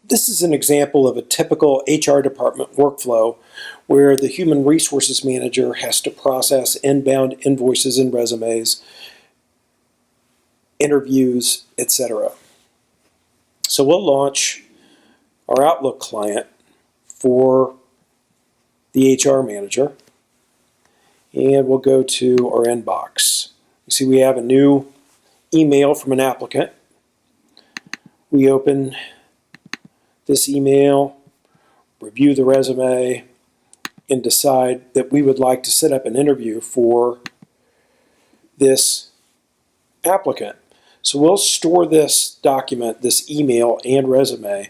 This is an example of a typical HR department workflow where the human resources manager has to process inbound invoices and resumes, interviews, etc. So we'll launch our Outlook client for the HR manager, and we'll go to our inbox. You see we have a new email from an applicant. We open this email, review the resume, and decide that we would like to set up an interview for this applicant. So we'll store this document, this email and resume,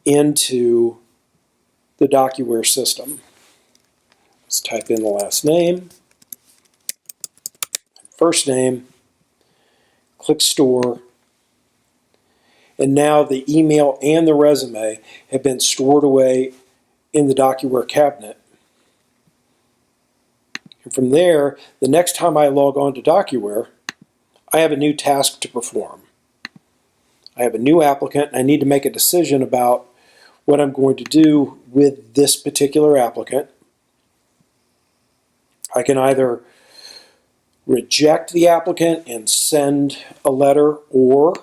into the Docuware system. Let's type in the last name, first name, click store, and now the email and the resume have been stored away in the Docuware cabinet. And from there, the next time I log on to Docuware, I have a new task to perform. I have a new applicant, and I need to make a decision about what I'm going to do with this particular applicant. I can either reject the applicant and send a letter, or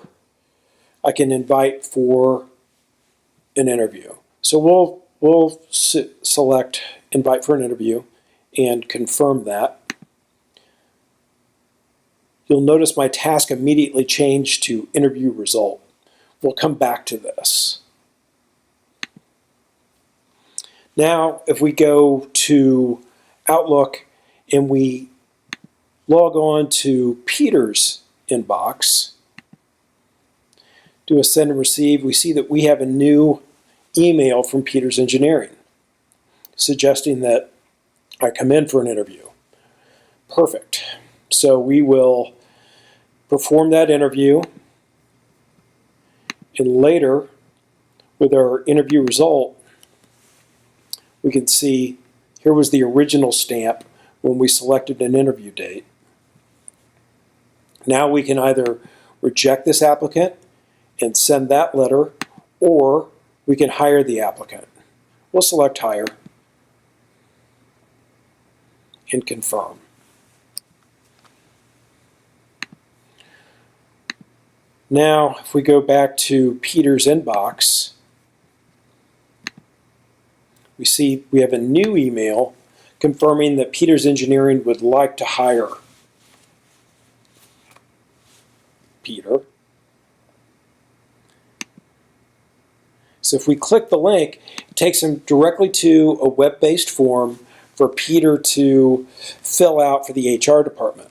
I can invite for an interview. So we'll select invite for an interview and confirm that. You'll notice my task immediately changed to interview result. We'll come back to this. Now, if we go to Outlook and we log on to Peter's inbox, do a send and receive, we see that we have a new email from Peter's Engineering suggesting that I come in for an interview. Perfect. So we will perform that interview, and later with our interview result, we can see here was the original stamp when we selected an interview date. Now we can either reject this applicant and send that letter, or we can hire the applicant. We'll select hire and confirm. Now, if we go back to Peter's inbox, we see we have a new email confirming that Peter's Engineering would like to hire Peter. So if we click the link, it takes him directly to a web-based form for Peter to fill out for the HR department.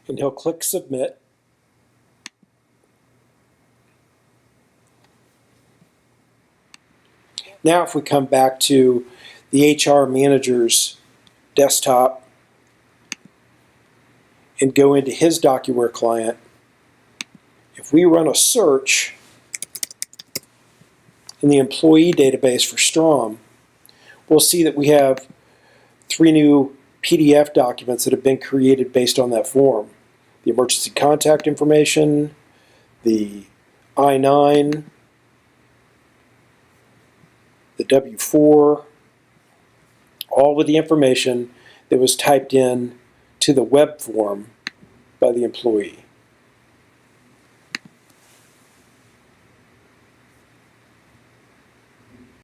And he'll click submit. Now if we come back to the HR manager's desktop and go into his Docuware client, if we run a search in the employee database for Strom, we'll see that we have 3 new PDF documents that have been created based on that form. The emergency contact information, the I-9, the W-4, all with the information that was typed in to the web form by the employee.